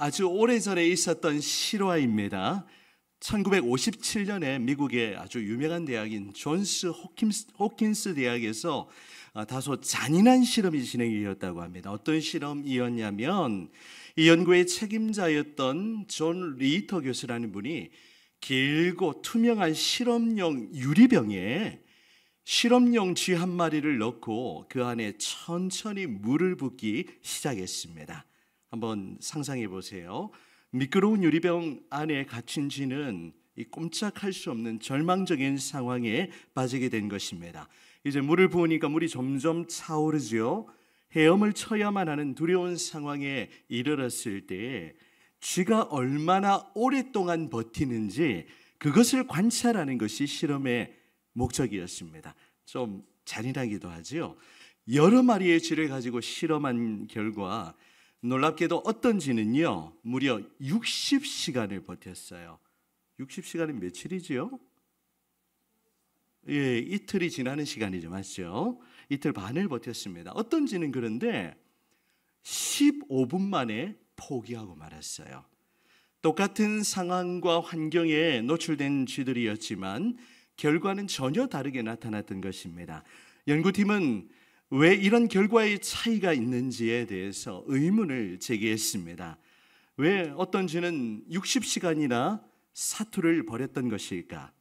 아주 오래전에 있었던 실화입니다. 1957년에 미국의 아주 유명한 대학인 존스 호킨스 대학에서 다소 잔인한 실험이 진행이 되었다고 합니다. 어떤 실험이었냐면 이 연구의 책임자였던 존 리터 교수라는 분이 길고 투명한 실험용 유리병에 실험용 쥐 한 마리를 넣고 그 안에 천천히 물을 붓기 시작했습니다. 한번 상상해 보세요. 미끄러운 유리병 안에 갇힌 쥐는 꼼짝할 수 없는 절망적인 상황에 빠지게 된 것입니다. 이제 물을 부으니까 물이 점점 차오르죠. 헤엄을 쳐야만 하는 두려운 상황에 이르렀을 때 쥐가 얼마나 오랫동안 버티는지 그것을 관찰하는 것이 실험의 목적이었습니다. 좀 잔인하기도 하죠. 여러 마리의 쥐를 가지고 실험한 결과 놀랍게도 어떤 쥐는요 무려 60시간을 버텼어요. 60시간은 며칠이죠? 예, 이틀이 지나는 시간이죠. 맞죠? 이틀 반을 버텼습니다. 어떤 쥐는 그런데 15분 만에 포기하고 말았어요. 똑같은 상황과 환경에 노출된 쥐들이었지만 결과는 전혀 다르게 나타났던 것입니다. 연구팀은 왜 이런 결과의 차이가 있는지에 대해서 의문을 제기했습니다. 왜 어떤 쥐는 60시간이나 사투를 벌였던 것일까?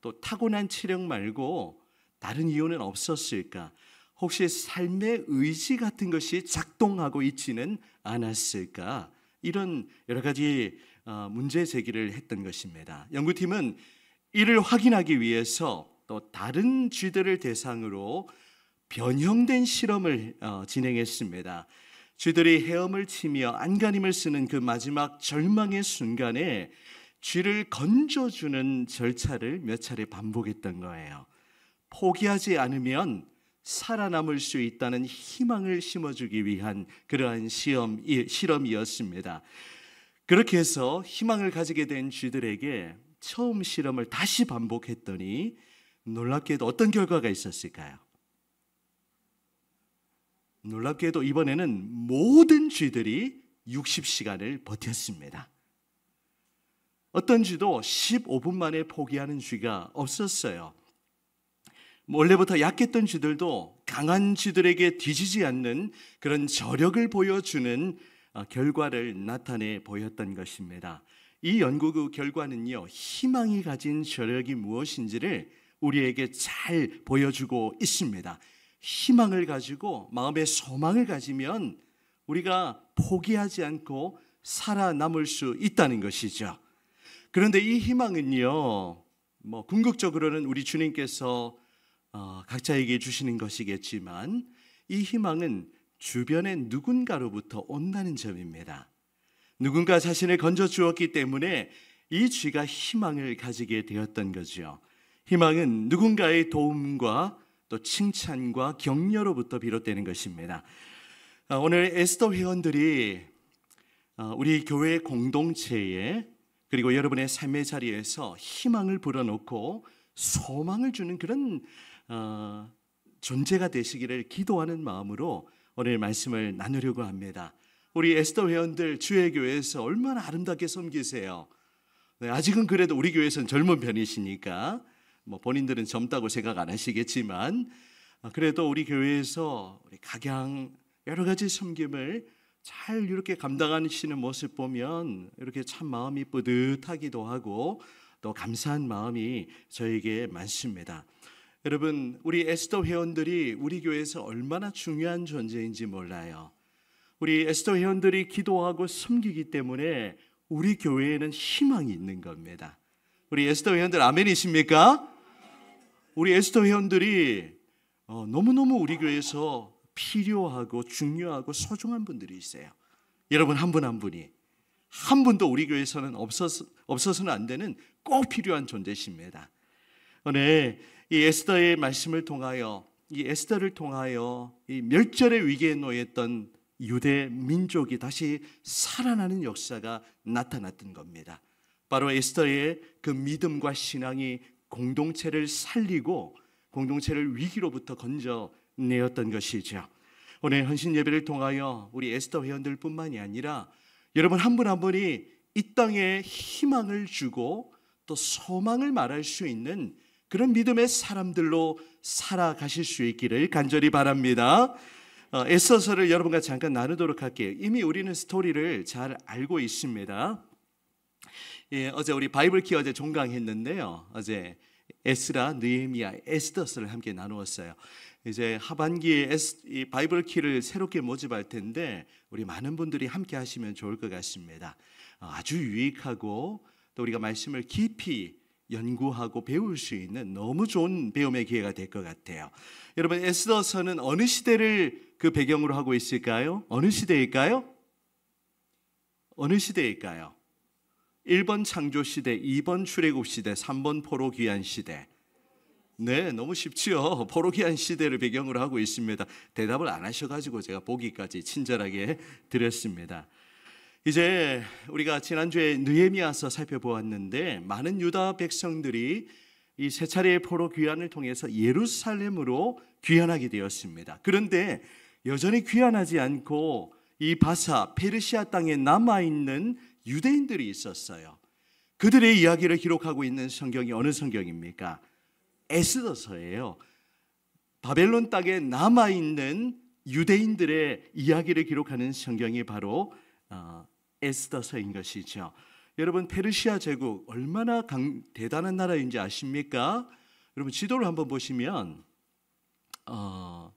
또 타고난 체력 말고 다른 이유는 없었을까? 혹시 삶의 의지 같은 것이 작동하고 있지는 않았을까? 이런 여러 가지 문제 제기를 했던 것입니다. 연구팀은 이를 확인하기 위해서 또 다른 쥐들을 대상으로 변형된 실험을 진행했습니다. 쥐들이 헤엄을 치며 안간힘을 쓰는 그 마지막 절망의 순간에 쥐를 건져주는 절차를 몇 차례 반복했던 거예요. 포기하지 않으면 살아남을 수 있다는 희망을 심어주기 위한 그러한 실험이었습니다. 그렇게 해서 희망을 가지게 된 쥐들에게 처음 실험을 다시 반복했더니 놀랍게도 어떤 결과가 있었을까요? 놀랍게도 이번에는 모든 쥐들이 60시간을 버텼습니다. 어떤 쥐도 15분 만에 포기하는 쥐가 없었어요. 원래부터 약했던 쥐들도 강한 쥐들에게 뒤지지 않는 그런 저력을 보여주는 결과를 나타내 보였던 것입니다. 이 연구 결과는요, 희망이 가진 저력이 무엇인지를 우리에게 잘 보여주고 있습니다. 희망을 가지고 마음의 소망을 가지면 우리가 포기하지 살아남을 수 있다는 것이죠. 그런데 이 희망은요, 궁극적으로는 우리 주님께서 각자에게 주시는 것이겠지만 이 희망은 주변의 누군가로부터 온다는 점입니다. 누군가 자신을 건져 주었기 때문에 이 쥐가 희망을 가지게 되었던 거죠. 희망은 누군가의 도움과 또 칭찬과 격려로부터 비롯되는 것입니다. 오늘 에스더 회원들이 우리 교회 공동체에 그리고 여러분의 삶의 자리에서 희망을 불어넣고 소망을 주는 그런 존재가 되시기를 기도하는 마음으로 오늘 말씀을 나누려고 합니다. 우리 에스더 회원들 주의 교회에서 얼마나 아름답게 섬기세요. 네, 아직은 그래도 우리 교회에서는 젊은 편이시니까 본인들은 젊다고 생각 안 하시겠지만 그래도 우리 교회에서 우리 각양 여러 가지 섬김을 잘 이렇게 감당하시는 모습 보면 이렇게 참 마음이 뿌듯하기도 하고 또 감사한 마음이 저에게 많습니다. 여러분, 우리 에스더 회원들이 우리 교회에서 얼마나 중요한 존재인지 몰라요. 우리 에스더 회원들이 기도하고 섬기기 때문에 우리 교회에는 희망이 있는 겁니다. 우리 에스더 회원들 아멘이십니까? 우리 에스더 회원들이 너무너무 우리 교회에서 필요하고 중요하고 소중한 분들이 있어요. 여러분 한 분 한 분이 한 분도 우리 교회에서는 없어서는 안 되는 꼭 필요한 존재십니다. 오늘 이 에스더의 말씀을 통하여 이 에스더를 통하여 이 멸절의 위기에 놓였던 유대 민족이 다시 살아나는 역사가 나타났던 겁니다. 바로 에스더의 그 믿음과 신앙이 공동체를 살리고 공동체를 위기로부터 건져내었던 것이죠. 오늘 헌신 예배를 통하여 우리 에스더 회원들뿐만이 아니라 여러분 한 분 한 분이 이 땅에 희망을 주고 또 소망을 말할 수 있는 그런 믿음의 사람들로 살아가실 수 있기를 간절히 바랍니다. 에스더서를 여러분과 잠깐 나누도록 할게요. 이미 우리는 스토리를 잘 알고 있습니다. 어제 우리 바이블키 어제 종강했는데요. 어제 에스라, 느헤미야, 에스더서를 함께 나누었어요. 이제 하반기에 이 바이블키를 새롭게 모집할 텐데 우리 많은 분들이 함께 하시면 좋을 것 같습니다. 아주 유익하고 또 우리가 말씀을 깊이 연구하고 배울 수 있는 너무 좋은 배움의 기회가 될 것 같아요. 여러분 에스더서는 어느 시대를 그 배경으로 하고 있을까요? 어느 시대일까요? 어느 시대일까요? 1번 창조시대, 2번 출애굽시대, 3번 포로귀환시대. 네, 너무 쉽지요. 포로귀환 시대를 배경으로 하고 있습니다. 대답을 안 하셔가지고 제가 보기까지 친절하게 드렸습니다. 이제 우리가 지난주에 느헤미야서 살펴보았는데 많은 유다 백성들이 이 세 차례의 포로 귀환을 통해서 예루살렘으로 귀환하게 되었습니다. 그런데 여전히 귀환하지 않고 이 바사 페르시아 땅에 남아있는 유대인들이 있었어요. 그들의 이야기를 기록하고 있는 성경이 어느 성경입니까? 에스더서예요. 바벨론 땅에 남아있는 유대인들의 이야기를 기록하는 성경이 바로 에스더서인 것이죠. 여러분 페르시아 제국 얼마나 대단한 나라인지 아십니까? 여러분 지도를 한번 보시면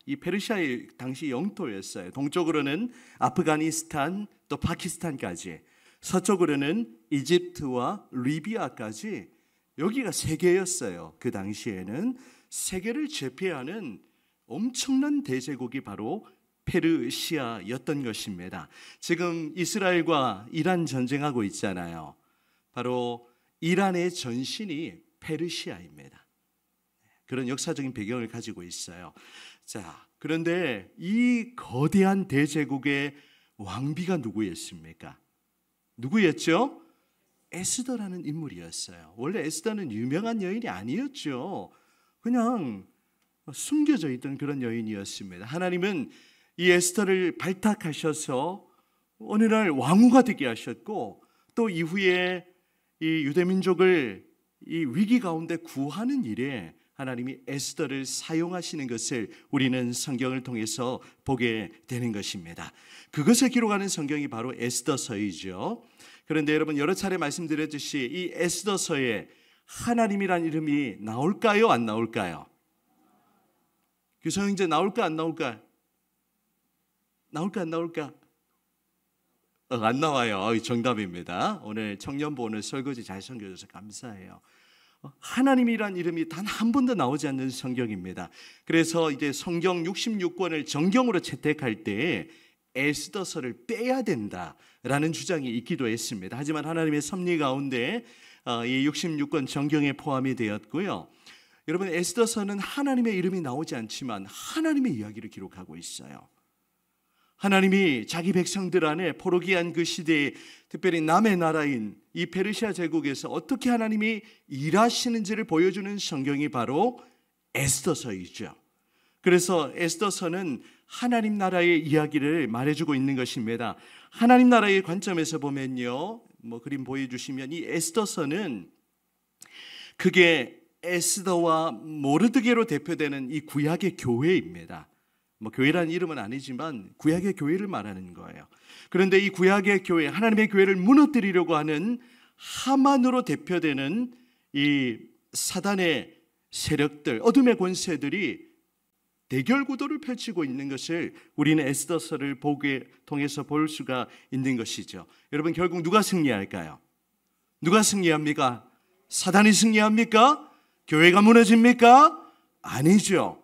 이 페르시아의 당시 영토였어요. 동쪽으로는 아프가니스탄 또 파키스탄까지, 서쪽으로는 이집트와 리비아까지, 여기가 세계였어요. 그 당시에는 세계를 제패하는 엄청난 대제국이 바로 페르시아였던 것입니다. 지금 이스라엘과 이란 전쟁하고 있잖아요. 바로 이란의 전신이 페르시아입니다. 그런 역사적인 배경을 가지고 있어요. 자, 그런데 이 거대한 대제국의 왕비가 누구였습니까? 누구였죠? 에스더라는 인물이었어요. 원래 에스더는 유명한 여인이 아니었죠. 그냥 숨겨져 있던 그런 여인이었습니다. 하나님은 이 에스더를 발탁하셔서 어느 날 왕후가 되게 하셨고, 또 이후에 이 유대민족을 이 위기 가운데 구하는 일에 하나님이 에스더를 사용하시는 것을 우리는 성경을 통해서 보게 되는 것입니다. 그것을 기록하는 성경이 바로 에스더서이죠. 그런데 여러분 여러 차례 말씀드렸듯이 이 에스더서에 하나님이란 이름이 나올까요? 안 나올까요? 규성 형제 나올까 안 나올까? 나올까 안 나올까? 안 나와요. 정답입니다. 오늘 청년부 오늘 설거지 잘 섬겨줘서 감사해요. 하나님이란 이름이 단 한 번도 나오지 않는 성경입니다. 그래서 이제 성경 66권을 정경으로 채택할 때 에스더서를 빼야 된다라는 주장이 있기도 했습니다. 하지만 하나님의 섭리 가운데 이 66권 정경에 포함이 되었고요. 여러분 에스더서는 하나님의 이름이 나오지 않지만 하나님의 이야기를 기록하고 있어요. 하나님이 자기 백성들 안에 포로기한 그 시대에 특별히 남의 나라인 이 페르시아 제국에서 어떻게 하나님이 일하시는지를 보여주는 성경이 바로 에스더서이죠. 그래서 에스더서는 하나님 나라의 이야기를 말해주고 있는 것입니다. 하나님 나라의 관점에서 보면요, 그림 보여주시면 이 에스더서는 그게 에스더와 모르드게로 대표되는 이 구약의 교회입니다. 교회라는 이름은 아니지만 구약의 교회를 말하는 거예요. 그런데 이 구약의 교회, 하나님의 교회를 무너뜨리려고 하는 하만으로 대표되는 이 사단의 세력들, 어둠의 권세들이 대결 구도를 펼치고 있는 것을 우리는 에스더서를 통해서 볼 수가 있는 것이죠. 여러분 결국 누가 승리할까요? 누가 승리합니까? 사단이 승리합니까? 교회가 무너집니까? 아니죠.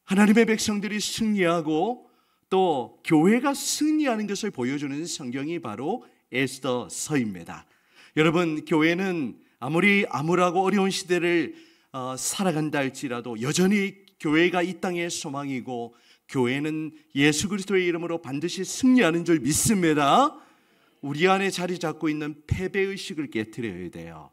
하나님의 백성들이 승리하고 또 교회가 승리하는 것을 보여주는 성경이 바로 에스더서입니다. 여러분 교회는 아무리 암울하고 어려운 시대를 살아간다 할지라도 여전히 교회가 이 땅의 소망이고 교회는 예수 그리스도의 이름으로 반드시 승리하는 줄 믿습니다. 우리 안에 자리 잡고 있는 패배의식을 깨트려야 돼요.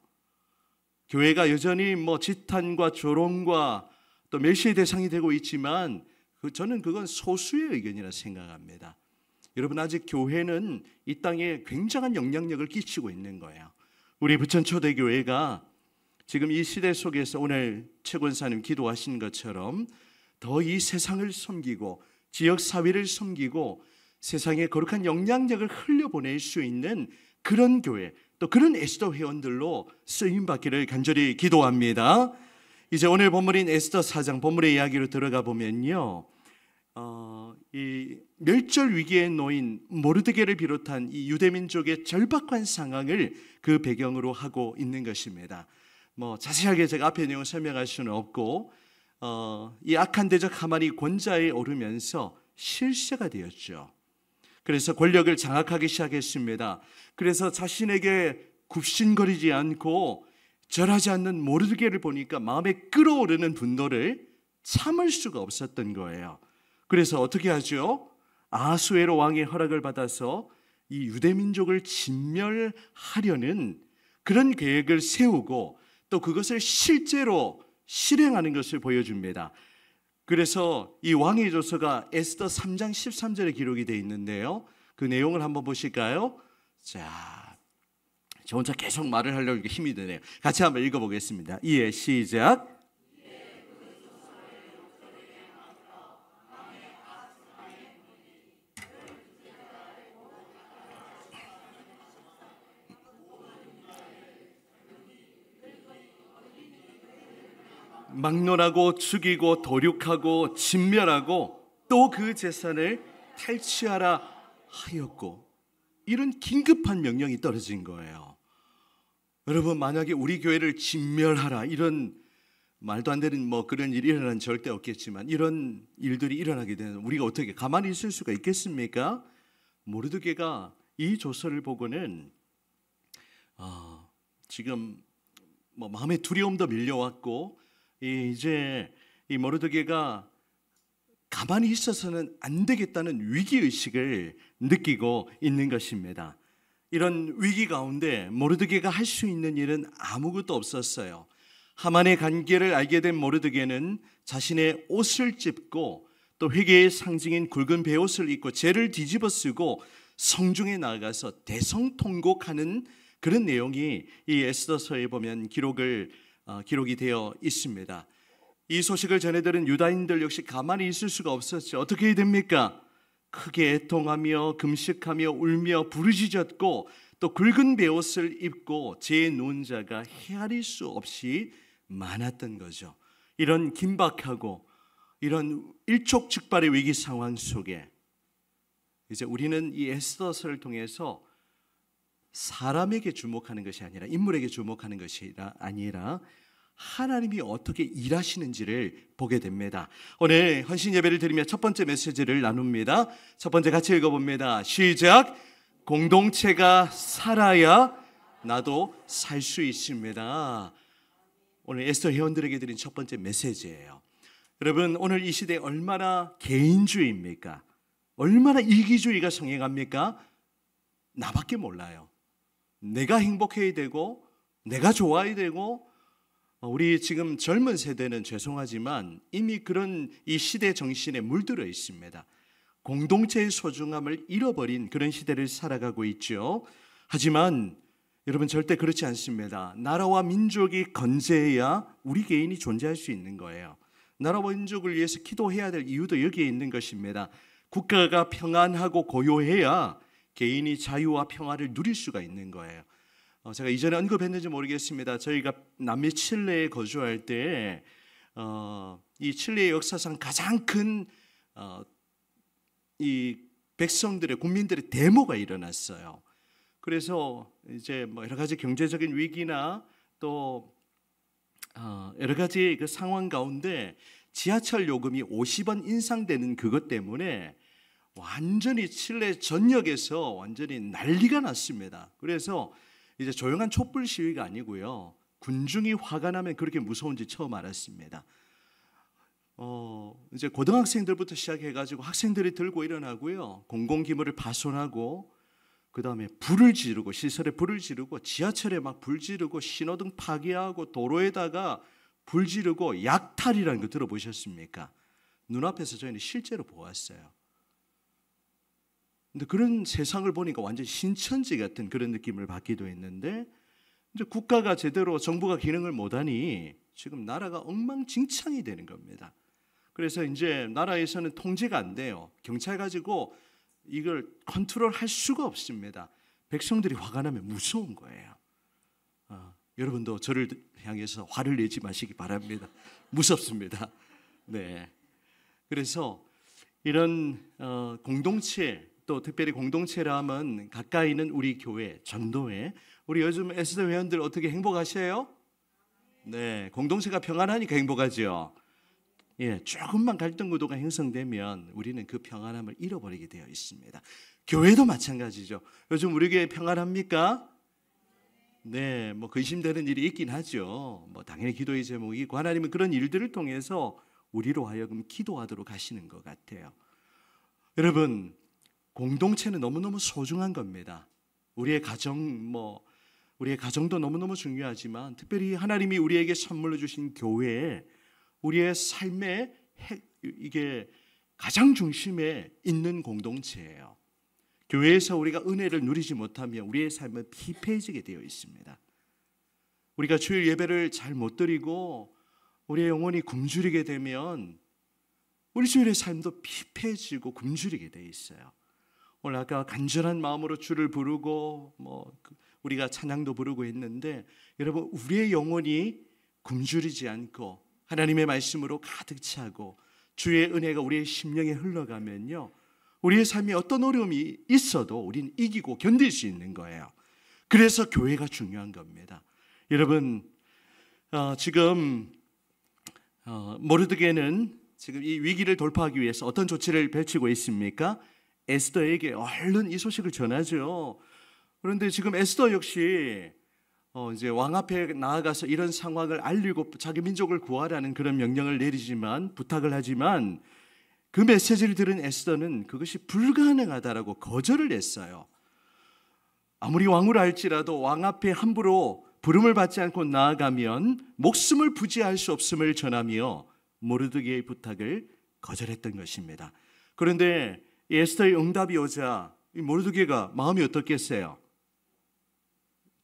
교회가 여전히 지탄과 조롱과 또 멸시의 대상이 되고 있지만 저는 그건 소수의 의견이라 생각합니다. 여러분, 아직 교회는 이 땅에 굉장한 영향력을 끼치고 있는 거예요. 우리 부천초대교회가 지금 이 시대 속에서 오늘 최 권사님 기도하신 것처럼 더 이 세상을 섬기고 지역사회를 섬기고 세상에 거룩한 영향력을 흘려보낼 수 있는 그런 교회, 또 그런 에스더 회원들로 쓰임받기를 간절히 기도합니다. 이제 오늘 본문인 에스더 4장 본문의 이야기로 들어가 보면요, 이 멸절 위기에 놓인 모르드게를 비롯한 이 유대민족의 절박한 상황을 그 배경으로 하고 있는 것입니다. 자세하게 제가 앞에 내용 설명할 수는 없고, 이 악한 대적 하만이 권좌에 오르면서 실세가 되었죠. 그래서 권력을 장악하기 시작했습니다. 그래서 자신에게 굽신거리지 않고 절하지 않는 모르드게를 보니까 마음에 끓어오르는 분노를 참을 수가 없었던 거예요. 그래서 어떻게 하죠? 아하수에로 왕의 허락을 받아서 이 유대민족을 진멸하려는 그런 계획을 세우고 또 그것을 실제로 실행하는 것을 보여줍니다. 그래서 이 왕의 조서가 에스더 3장 13절에 기록이 되어 있는데요, 그 내용을 한번 보실까요? 자, 저 혼자 계속 말을 하려고 힘이 드네요. 같이 한번 읽어보겠습니다. 이에 시작. 막론하고 죽이고 도륙하고 진멸하고 또 그 재산을 탈취하라 하였고, 이런 긴급한 명령이 떨어진 거예요. 여러분, 만약에 우리 교회를 진멸하라, 이런 말도 안 되는 그런 일이 일어나는 절대 없겠지만 이런 일들이 일어나게 되면 우리가 어떻게 가만히 있을 수가 있겠습니까? 모르드게가 이 조서를 보고는 지금 마음에 두려움도 밀려왔고, 이제 이 모르드게가 가만히 있어서는 안 되겠다는 위기의식을 느끼고 있는 것입니다. 이런 위기 가운데 모르드게가 할 수 있는 일은 아무것도 없었어요. 하만의 관계를 알게 된 모르드게는 자신의 옷을 찢고 또 회개의 상징인 굵은 베옷을 입고 죄를 뒤집어 쓰고 성중에 나아가서 대성통곡하는 그런 내용이 이 에스더서에 보면 기록이 되어 있습니다. 이 소식을 전해들은 유다인들 역시 가만히 있을 수가 없었죠. 어떻게 해야 됩니까? 크게 애통하며 금식하며 울며 부르짖었고 또 굵은 베옷을 입고 죄에 누운 자가 헤아릴 수 없이 많았던 거죠. 이런 긴박하고 이런 일촉즉발의 위기 상황 속에 이제 우리는 이 에스더서를 통해서 사람에게 주목하는 것이 아니라, 인물에게 주목하는 것이 아니라 하나님이 어떻게 일하시는지를 보게 됩니다. 오늘 헌신 예배를 드리며 첫 번째 메시지를 나눕니다. 첫 번째 같이 읽어봅니다. 시작. 공동체가 살아야 나도 살 수 있습니다. 오늘 에스더 회원들에게 드린 첫 번째 메시지예요. 여러분, 오늘 이 시대에 얼마나 개인주의입니까? 얼마나 이기주의가 성행합니까? 나밖에 몰라요. 내가 행복해야 되고 내가 좋아야 되고, 우리 지금 젊은 세대는 죄송하지만 이미 그런 이 시대 정신에 물들어 있습니다. 공동체의 소중함을 잃어버린 그런 시대를 살아가고 있죠. 하지만 여러분, 절대 그렇지 않습니다. 나라와 민족이 건재해야 우리 개인이 존재할 수 있는 거예요. 나라와 민족을 위해서 기도해야 될 이유도 여기에 있는 것입니다. 국가가 평안하고 고요해야 개인이 자유와 평화를 누릴 수가 있는 거예요. 제가 이전에 언급했는지 모르겠습니다. 저희가 남미 칠레에 거주할 때 이 칠레의 역사상 가장 큰 이 백성들의, 국민들의 데모가 일어났어요. 그래서 이제 여러 가지 경제적인 위기나 또 여러 가지 그 상황 가운데 지하철 요금이 50원 인상되는 그것 때문에 완전히 칠레 전역에서 완전히 난리가 났습니다. 그래서 이제 조용한 촛불 시위가 아니고요, 군중이 화가 나면 그렇게 무서운지 처음 알았습니다. 이제 고등학생들부터 시작해가지고 학생들이 들고 일어나고요, 공공기물을 파손하고 그 다음에 불을 지르고, 시설에 불을 지르고, 지하철에 막 불 지르고, 신호등 파괴하고, 도로에다가 불 지르고, 약탈이라는 거 들어보셨습니까? 눈앞에서 저희는 실제로 보았어요. 근데 그런 세상을 보니까 완전 신천지 같은 그런 느낌을 받기도 했는데, 이제 국가가 제대로 정부가 기능을 못하니 지금 나라가 엉망진창이 되는 겁니다. 그래서 이제 나라에서는 통제가 안 돼요. 경찰 가지고 이걸 컨트롤할 수가 없습니다. 백성들이 화가 나면 무서운 거예요. 여러분도 저를 향해서 화를 내지 마시기 바랍니다. 무섭습니다. 네. 그래서 이런 공동체, 또 특별히 공동체라 하면 가까이 있는 우리 교회, 전도회, 우리 요즘 에스더 회원들 어떻게 행복하세요? 네, 공동체가 평안하니까 행복하죠. 예, 조금만 갈등 구도가 형성되면 우리는 그 평안함을 잃어버리게 되어 있습니다. 교회도 마찬가지죠. 요즘 우리 교회 평안합니까? 네, 뭐 근심되는 일이 있긴 하죠. 뭐 당연히 기도의 제목이고, 하나님은 그런 일들을 통해서 우리로 하여금 기도하도록 하시는 것 같아요. 여러분, 공동체는 너무너무 소중한 겁니다. 우리의 가정도 너무너무 중요하지만, 특별히 하나님이 우리에게 선물로 주신 교회, 우리의 삶의 이게 가장 중심에 있는 공동체예요. 교회에서 우리가 은혜를 누리지 못하면 우리의 삶은 피폐해지게 되어 있습니다. 우리가 주일 예배를 잘 못 드리고 우리의 영혼이 굶주리게 되면 우리 주일의 삶도 피폐해지고 굶주리게 되어 있어요. 오늘 아까 간절한 마음으로 주를 부르고 우리가 찬양도 부르고 했는데, 여러분, 우리의 영혼이 굶주리지 않고 하나님의 말씀으로 가득 차고 주의 은혜가 우리의 심령에 흘러가면요, 우리의 삶에 어떤 어려움이 있어도 우리는 이기고 견딜 수 있는 거예요. 그래서 교회가 중요한 겁니다. 여러분, 지금 모르드게는 지금 이 위기를 돌파하기 위해서 어떤 조치를 펼치고 있습니까? 에스더에게 얼른 이 소식을 전하죠. 그런데 지금 에스더 역시 이제 왕 앞에 나아가서 이런 상황을 알리고 자기 민족을 구하라는 그런 명령을 내리지만, 부탁을 하지만, 그 메시지를 들은 에스더는 그것이 불가능하다라고 거절을 했어요. 아무리 왕으로 할지라도 왕 앞에 함부로 부름을 받지 않고 나아가면 목숨을 부지할 수 없음을 전하며 모르드게의 부탁을 거절했던 것입니다. 그런데 에스더의 응답이 오자 이 모르드게가 마음이 어떻겠어요?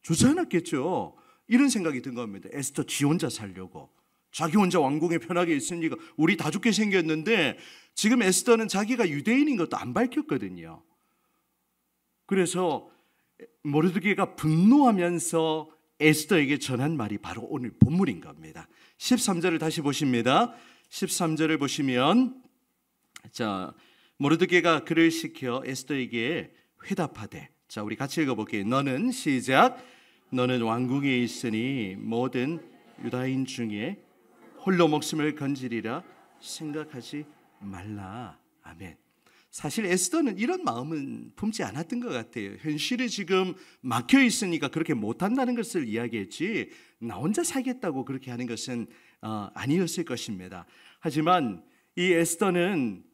좋지 않았겠죠. 이런 생각이 든 겁니다. 에스더 지 혼자 살려고, 자기 혼자 왕궁에 편하게 있으니까 우리 다 죽게 생겼는데, 지금 에스더는 자기가 유대인인 것도 안 밝혔거든요. 그래서 모르드게가 분노하면서 에스더에게 전한 말이 바로 오늘 본문인 겁니다. 13절을 다시 보십니다. 13절을 보시면, 자, 모르드게가 그를 시켜 에스더에게 회답하되, 자, 우리 같이 읽어볼게요. 너는, 시작, 너는 왕궁에 있으니 모든 유다인 중에 홀로 목숨을 건지리라 생각하지 말라. 아멘. 사실 에스더는 이런 마음은 품지 않았던 것 같아요. 현실이 지금 막혀 있으니까 그렇게 못한다는 것을 이야기했지, 나 혼자 살겠다고 그렇게 하는 것은 아니었을 것입니다. 하지만 이 에스더는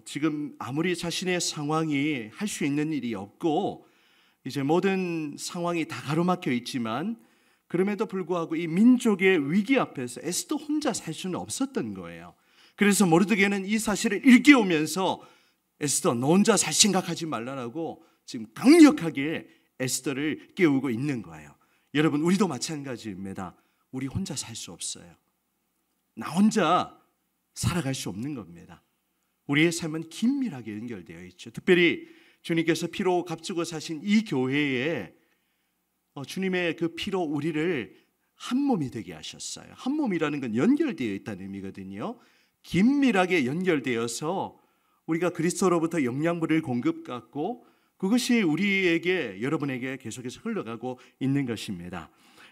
지금 아무리 자신의 상황이 할 수 있는 일이 없고 이제 모든 상황이 다 가로막혀 있지만, 그럼에도 불구하고 이 민족의 위기 앞에서 에스더 혼자 살 수는 없었던 거예요. 그래서 모르드게는 이 사실을 일깨우면서 에스더, 너 혼자 살 생각하지 말라라고 지금 강력하게 에스더를 깨우고 있는 거예요. 여러분, 우리도 마찬가지입니다. 우리 혼자 살 수 없어요. 나 혼자 살아갈 수 없는 겁니다. 우리의 삶은 긴밀하게 연결되어 있죠. 특별히 주님께서 피로 값주고 사신 이 교회에 주님의 그 피로 우리를 한 몸이 되게 하셨어요. 한 몸이라는 건 연결되어 있다는 의미거든요. 긴밀하게 연결되어서 우리가 그리스도로부터 영양분을 공급받고, 그것이 우리에게, 여러분에게 계속해서 흘러가고 있는 것입니다.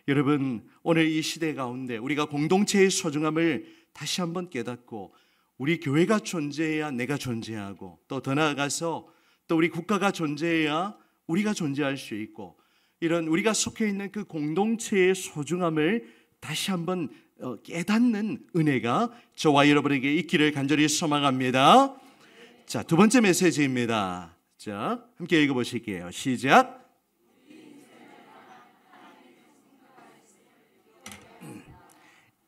여러분, 오늘 이 시대 가운데 우리가 공동체의 소중함을 다시 한번 깨닫고, 우리 교회가 존재해야 내가 존재하고, 또 더 나아가서 또 우리 국가가 존재해야 우리가 존재할 수 있고, 이런 우리가 속해 있는 그 공동체의 소중함을 다시 한번 깨닫는 은혜가 저와 여러분에게 있기를 간절히 소망합니다. 자, 두 번째 메시지입니다. 자, 함께 읽어보실게요. 시작.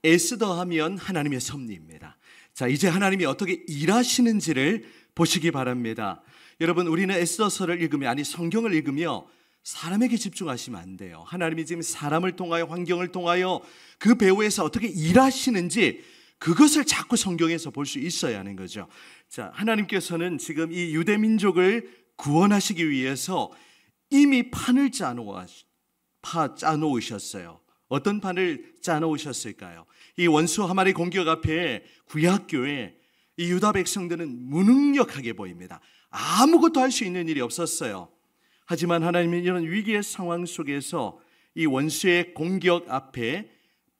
에스더 하면 하나님의 섭리입니다. 자, 이제 하나님이 어떻게 일하시는지를 보시기 바랍니다. 여러분, 우리는 에스더서를 읽으며, 아니 성경을 읽으며 사람에게 집중하시면 안 돼요. 하나님이 지금 사람을 통하여, 환경을 통하여 그 배후에서 어떻게 일하시는지 그것을 자꾸 성경에서 볼 수 있어야 하는 거죠. 자, 하나님께서는 지금 이 유대 민족을 구원하시기 위해서 이미 판을 짜놓으셨어요. 어떤 판을 짜놓으셨을까요? 이 원수 하만의 공격 앞에 구약교회 이 유다 백성들은 무능력하게 보입니다. 아무것도 할 수 있는 일이 없었어요. 하지만 하나님은 이런 위기의 상황 속에서 이 원수의 공격 앞에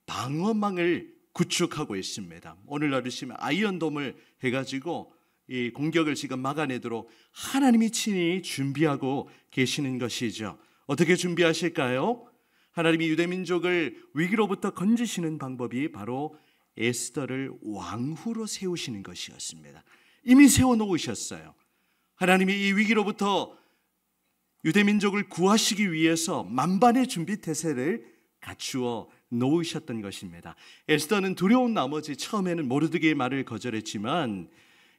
방어망을 구축하고 있습니다. 오늘날 보시면 아이언돔을 해가지고 이 공격을 지금 막아내도록 하나님이 친히 준비하고 계시는 것이죠. 어떻게 준비하실까요? 하나님이 유대민족을 위기로부터 건지시는 방법이 바로 에스더를 왕후로 세우시는 것이었습니다. 이미 세워놓으셨어요. 하나님이 이 위기로부터 유대민족을 구하시기 위해서 만반의 준비 태세를 갖추어 놓으셨던 것입니다. 에스더는 두려운 나머지 처음에는 모르드게의 말을 거절했지만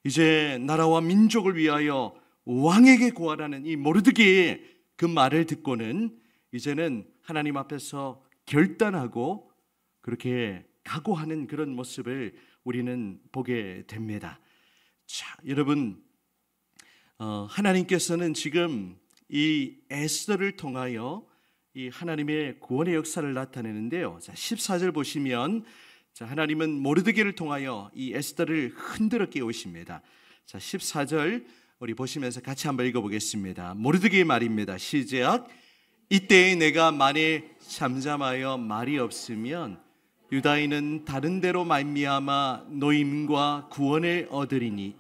이제 나라와 민족을 위하여 왕에게 구하라는 이 모르드게의 그 말을 듣고는 이제는 하나님 앞에서 결단하고 그렇게 각오하는 그런 모습을 우리는 보게 됩니다. 자, 여러분, 하나님께서는 지금 이 에스더를 통하여 이 하나님의 구원의 역사를 나타내는데요. 자, 14절 보시면, 자, 하나님은 모르드게를 통하여 이 에스더를 흔들어 깨우십니다. 자, 14절 우리 보시면서 같이 한번 읽어보겠습니다. 모르드게의 말입니다. 시작. 이때에 내가 만일 잠잠하여 말이 없으면 유다인은 다른 데로 말미암아 노임과 구원을 얻으리니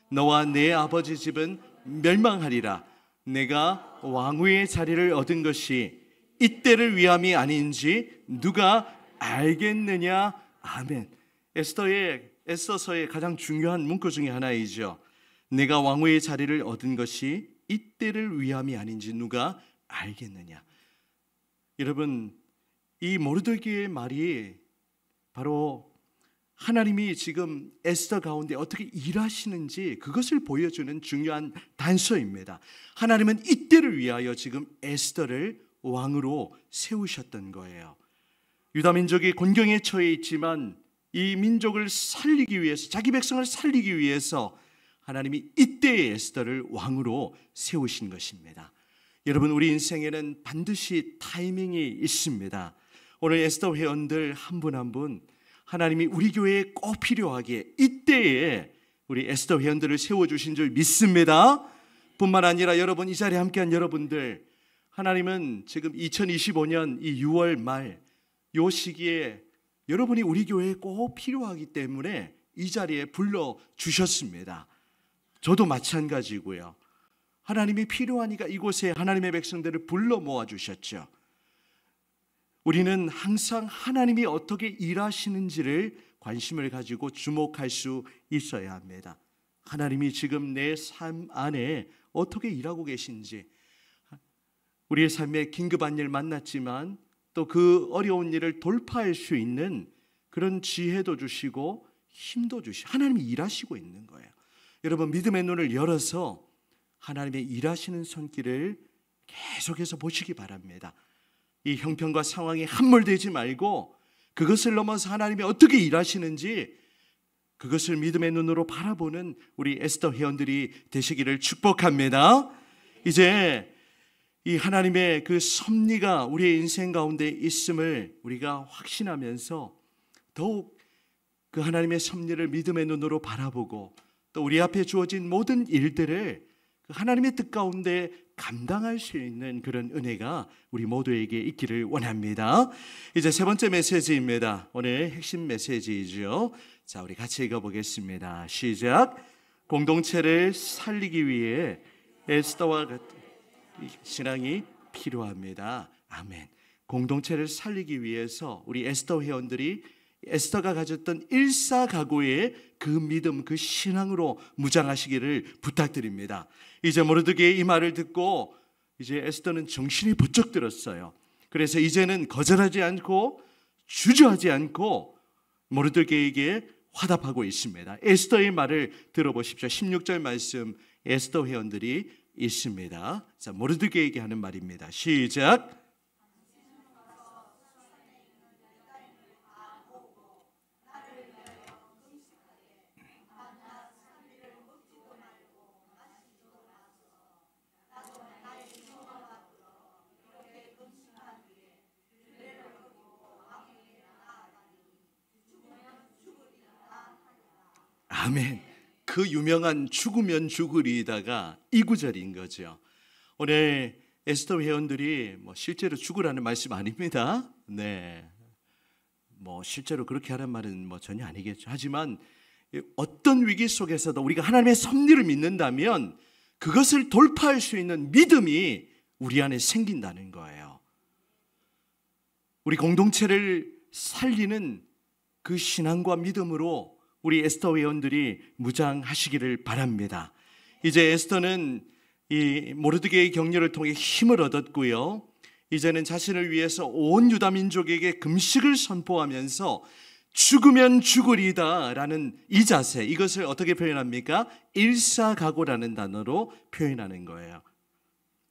너와 내 아버지 집은 멸망하리라. 내가 왕후의 자리를 얻은 것이 이때를 위함이 아닌지 누가 알겠느냐. 아멘. 에스더서의 가장 중요한 문구 중에 하나이죠. 내가 왕후의 자리를 얻은 것이 이때를 위함이 아닌지 누가 알겠느냐. 여러분, 이 모르드게의 말이 바로 하나님이 지금 에스더 가운데 어떻게 일하시는지 그것을 보여주는 중요한 단서입니다. 하나님은 이때를 위하여 지금 에스더를 왕으로 세우셨던 거예요. 유다 민족이 곤경에 처해 있지만 이 민족을 살리기 위해서, 자기 백성을 살리기 위해서 하나님이 이때의 에스더를 왕으로 세우신 것입니다. 여러분, 우리 인생에는 반드시 타이밍이 있습니다. 오늘 에스더 회원들 한 분 한 분 하나님이 우리 교회에 꼭 필요하게 이때에 우리 에스더 회원들을 세워주신 줄 믿습니다. 뿐만 아니라 여러분, 이 자리에 함께한 여러분들, 하나님은 지금 2025년 이 6월 말 요 시기에 여러분이 우리 교회에 꼭 필요하기 때문에 이 자리에 불러주셨습니다. 저도 마찬가지고요. 하나님이 필요하니까 이곳에 하나님의 백성들을 불러 모아주셨죠. 우리는 항상 하나님이 어떻게 일하시는지를 관심을 가지고 주목할 수 있어야 합니다. 하나님이 지금 내 삶 안에 어떻게 일하고 계신지, 우리의 삶에 긴급한 일 만났지만 또 그 어려운 일을 돌파할 수 있는 그런 지혜도 주시고 힘도 주시고 하나님이 일하시고 있는 거예요. 여러분, 믿음의 눈을 열어서 하나님의 일하시는 손길을 계속해서 보시기 바랍니다. 이 형편과 상황에 함몰되지 말고 그것을 넘어서 하나님이 어떻게 일하시는지 그것을 믿음의 눈으로 바라보는 우리 에스더 회원들이 되시기를 축복합니다. 이제 이 하나님의 그 섭리가 우리의 인생 가운데 있음을 우리가 확신하면서 더욱 그 하나님의 섭리를 믿음의 눈으로 바라보고 또 우리 앞에 주어진 모든 일들을 그 하나님의 뜻 가운데 감당할 수 있는 그런 은혜가 우리 모두에게 있기를 원합니다. 이제 세 번째 메시지입니다. 오늘 핵심 메시지이죠. 자, 우리 같이 읽어보겠습니다. 시작. 공동체를 살리기 위해 에스더와 같은 신앙이 필요합니다. 아멘. 공동체를 살리기 위해서 우리 에스더 회원들이 에스더가 가졌던 일사각오의 그 믿음, 그 신앙으로 무장하시기를 부탁드립니다. 이제 모르드게의 이 말을 듣고 이제 에스더는 정신이 번쩍 들었어요. 그래서 이제는 거절하지 않고 주저하지 않고 모르드게에게 화답하고 있습니다. 에스더의 말을 들어보십시오. 16절 말씀 에스더 회원들이 있습니다. 자, 모르드게에게 하는 말입니다. 시작. 아멘. 그 유명한 죽으면 죽으리다가 이 구절인 거죠. 오늘 에스더 회원들이 실제로 죽으라는 말씀 아닙니다. 네, 실제로 그렇게 하는 말은 전혀 아니겠죠. 하지만 어떤 위기 속에서도 우리가 하나님의 섭리를 믿는다면 그것을 돌파할 수 있는 믿음이 우리 안에 생긴다는 거예요. 우리 공동체를 살리는 그 신앙과 믿음으로 우리 에스더 회원들이 무장하시기를 바랍니다. 이제 에스더는 이 모르드게의 격려를 통해 힘을 얻었고요. 이제는 자신을 위해서 온 유다 민족에게 금식을 선포하면서 죽으면 죽으리다 라는 이 자세, 이것을 어떻게 표현합니까? 일사각오라는 단어로 표현하는 거예요.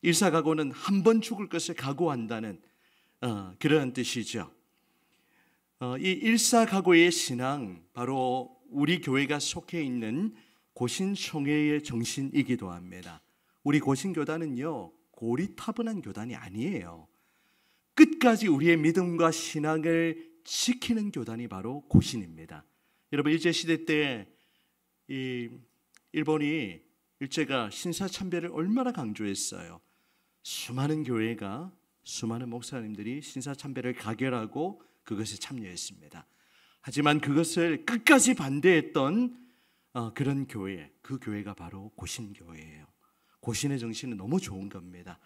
일사각오는 한 번 죽을 것을 각오한다는 그런 뜻이죠. 이 일사각오의 신앙, 바로 우리 교회가 속해 있는 고신총회의 정신이기도 합니다. 우리 고신교단은요, 고리타분한 교단이 아니에요. 끝까지 우리의 믿음과 신앙을 지키는 교단이 바로 고신입니다. 여러분, 일제시대 때 이 일본이 일제가 신사참배를 얼마나 강조했어요. 수많은 교회가, 수많은 목사님들이 신사참배를 가결하고 그것에 참여했습니다. 하지만 그것을 끝까지 반대했던 그런 교회, 그 교회가 바로 고신교회예요. 고신의 정신은 너무 좋은 겁니다.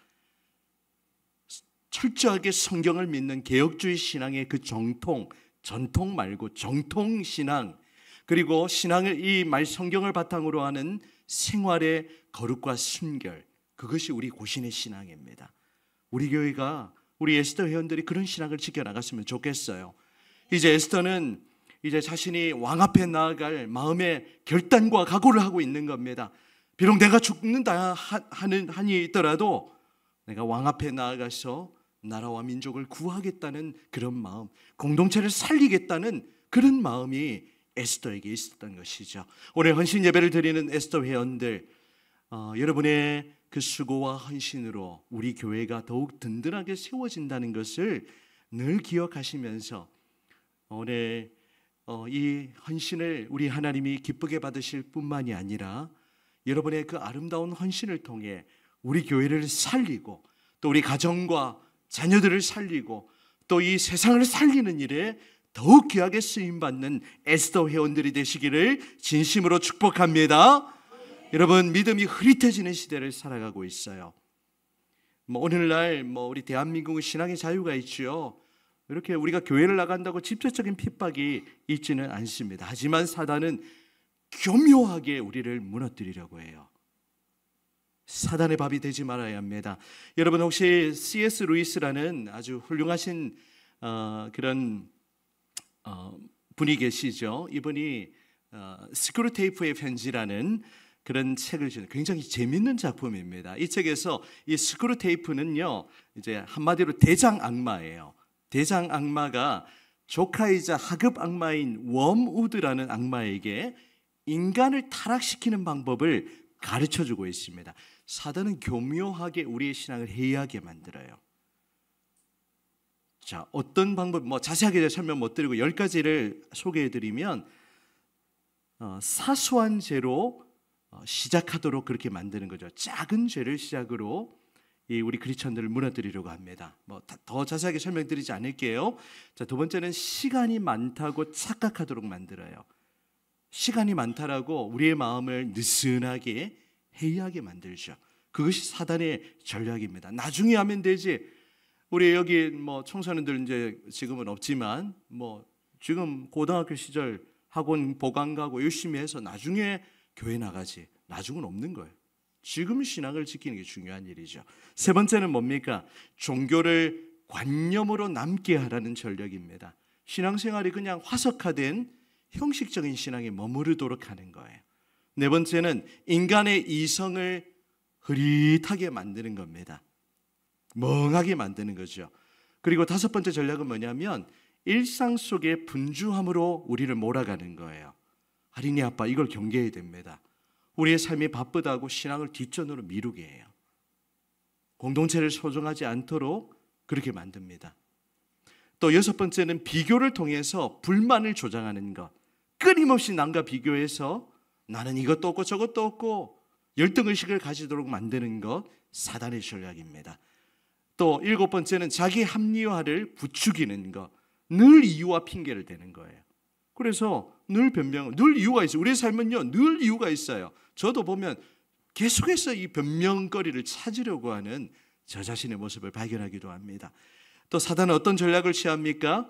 철저하게 성경을 믿는 개혁주의 신앙의 그 정통, 전통 말고 정통 신앙, 그리고 신앙을 이 말 성경을 바탕으로 하는 생활의 거룩과 순결, 그것이 우리 고신의 신앙입니다. 우리 교회가, 우리 에스더 회원들이 그런 신앙을 지켜나갔으면 좋겠어요. 이제 에스더는 이제 자신이 왕 앞에 나아갈 마음의 결단과 각오를 하고 있는 겁니다. 비록 내가 죽는다 하는 한이 있더라도 내가 왕 앞에 나아가서 나라와 민족을 구하겠다는 그런 마음, 공동체를 살리겠다는 그런 마음이 에스더에게 있었던 것이죠. 오늘 헌신 예배를 드리는 에스더 회원들, 여러분의 그 수고와 헌신으로 우리 교회가 더욱 든든하게 세워진다는 것을 늘 기억하시면서 오늘 이 헌신을 우리 하나님이 기쁘게 받으실 뿐만이 아니라 여러분의 그 아름다운 헌신을 통해 우리 교회를 살리고 또 우리 가정과 자녀들을 살리고 또 이 세상을 살리는 일에 더욱 귀하게 쓰임받는 에스더 회원들이 되시기를 진심으로 축복합니다. 여러분, 믿음이 흐릿해지는 시대를 살아가고 있어요. 오늘날 우리 대한민국은 신앙의 자유가 있지요. 이렇게 우리가 교회를 나간다고 직접적인 핍박이 있지는 않습니다. 하지만 사단은 교묘하게 우리를 무너뜨리려고 해요. 사단의 밥이 되지 말아야 합니다. 여러분, 혹시 C.S. 루이스라는 아주 훌륭하신 그런 분이 계시죠? 이분이 스크루테이프의 편지라는 그런 책을 지은 굉장히 재밌는 작품입니다. 이 책에서 이 스크루테이프는요, 이제 한마디로 대장 악마예요. 대장 악마가 조카이자 하급 악마인 웜우드라는 악마에게 인간을 타락시키는 방법을 가르쳐주고 있습니다. 사단은 교묘하게 우리의 신앙을 해이하게 만들어요. 자, 어떤 방법, 자세하게 설명 못 드리고 10가지를 소개해드리면 사소한 죄로 시작하도록 그렇게 만드는 거죠. 작은 죄를 시작으로 우리 크리스천들을 무너뜨리려고 합니다. 더 자세하게 설명드리지 않을게요. 자, 두 번째는 시간이 많다고 착각하도록 만들어요. 시간이 많다라고 우리의 마음을 느슨하게 해이하게 만들죠. 그것이 사단의 전략입니다. 나중에 하면 되지. 우리 여기 청소년들 이제 지금은 없지만 지금 고등학교 시절 학원 보강 가고 열심히 해서 나중에 교회 나가지. 나중은 없는 거예요. 지금 신앙을 지키는 게 중요한 일이죠. 세 번째는 뭡니까? 종교를 관념으로 남게 하라는 전략입니다. 신앙생활이 그냥 화석화된 형식적인 신앙에 머무르도록 하는 거예요. 네 번째는 인간의 이성을 흐릿하게 만드는 겁니다. 멍하게 만드는 거죠. 그리고 다섯 번째 전략은 뭐냐면 일상 속의 분주함으로 우리를 몰아가는 거예요. 할인이 아빠, 이걸 경계해야 됩니다. 우리의 삶이 바쁘다고 신앙을 뒷전으로 미루게 해요. 공동체를 소중하지 않도록 그렇게 만듭니다. 또 여섯 번째는 비교를 통해서 불만을 조장하는 것. 끊임없이 남과 비교해서 나는 이것도 없고 저것도 없고 열등의식을 가지도록 만드는 것, 사단의 전략입니다. 또 일곱 번째는 자기 합리화를 부추기는 것. 늘 이유와 핑계를 대는 거예요. 그래서 늘 변명, 늘 이유가 있어요. 우리의 삶은요, 늘 이유가 있어요. 저도 보면 계속해서 이 변명거리를 찾으려고 하는 저 자신의 모습을 발견하기도 합니다. 또 사단은 어떤 전략을 취합니까?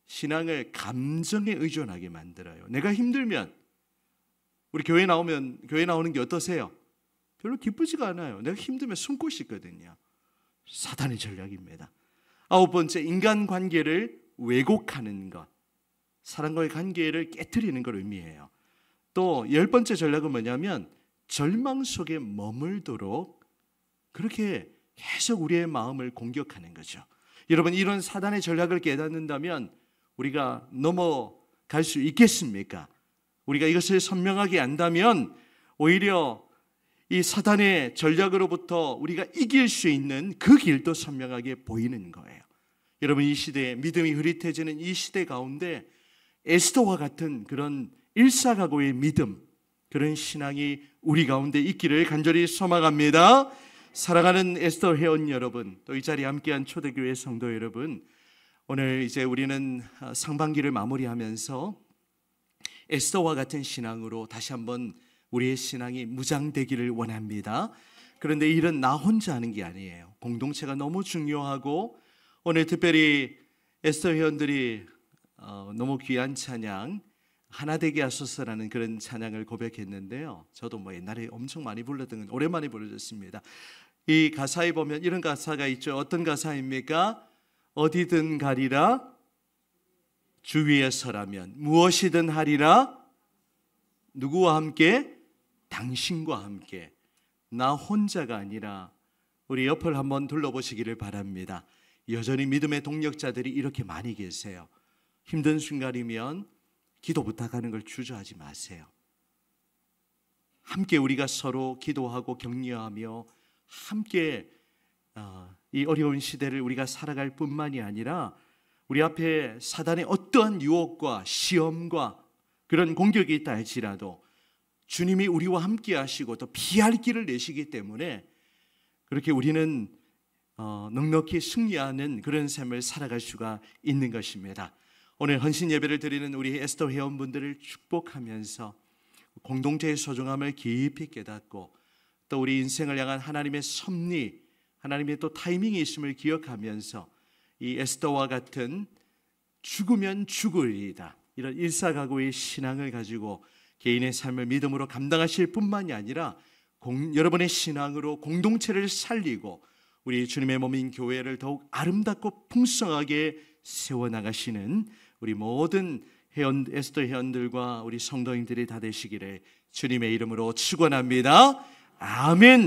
신앙을 감정에 의존하게 만들어요. 내가 힘들면, 우리 교회 나오는 게 어떠세요? 별로 기쁘지가 않아요. 내가 힘들면 숨고 싶거든요. 사단의 전략입니다. 아홉 번째, 인간관계를 왜곡하는 것. 사람과의 관계를 깨트리는 걸 의미해요. 또 열 번째 전략은 뭐냐면 절망 속에 머물도록 그렇게 계속 우리의 마음을 공격하는 거죠. 여러분, 이런 사단의 전략을 깨닫는다면 우리가 넘어갈 수 있겠습니까? 우리가 이것을 선명하게 안다면 오히려 이 사단의 전략으로부터 우리가 이길 수 있는 그 길도 선명하게 보이는 거예요. 여러분, 이 시대에 믿음이 흐릿해지는 이 시대 가운데 에스더와 같은 그런 일사각오의 믿음, 그런 신앙이 우리 가운데 있기를 간절히 소망합니다. 사랑하는 에스더 회원 여러분, 또 이 자리에 함께한 초대교회 성도 여러분, 오늘 이제 우리는 상반기를 마무리하면서 에스더와 같은 신앙으로 다시 한번 우리의 신앙이 무장되기를 원합니다. 그런데 일은 나 혼자 하는 게 아니에요. 공동체가 너무 중요하고, 오늘 특별히 에스더 회원들이 너무 귀한 찬양, 하나 되게 하소서라는 그런 찬양을 고백했는데요. 저도 옛날에 엄청 많이 불렀던 건 오랜만에 불러줬습니다. 이 가사에 보면 이런 가사가 있죠. 어떤 가사입니까? 어디든 가리라 주 위에 서라면, 무엇이든 하리라 누구와 함께? 당신과 함께. 나 혼자가 아니라. 우리 옆을 한번 둘러보시기를 바랍니다. 여전히 믿음의 동력자들이 이렇게 많이 계세요. 힘든 순간이면 기도 부탁하는 걸 주저하지 마세요. 함께 우리가 서로 기도하고 격려하며 함께 이 어려운 시대를 우리가 살아갈 뿐만이 아니라 우리 앞에 사단의 어떠한 유혹과 시험과 그런 공격이 있다 할지라도 주님이 우리와 함께 하시고 또 피할 길을 내시기 때문에 그렇게 우리는 넉넉히 승리하는 그런 삶을 살아갈 수가 있는 것입니다. 오늘 헌신 예배를 드리는 우리 에스더 회원분들을 축복하면서 공동체의 소중함을 깊이 깨닫고 또 우리 인생을 향한 하나님의 섭리, 하나님의 또 타이밍이 있음을 기억하면서 이 에스더와 같은 죽으면 죽으리이다, 이런 일사각오의 신앙을 가지고 개인의 삶을 믿음으로 감당하실 뿐만이 아니라 여러분의 신앙으로 공동체를 살리고 우리 주님의 몸인 교회를 더욱 아름답고 풍성하게 세워나가시는 우리 모든 에스더 회원들과 우리 성도님들이 다 되시기를 주님의 이름으로 축원합니다. 아멘.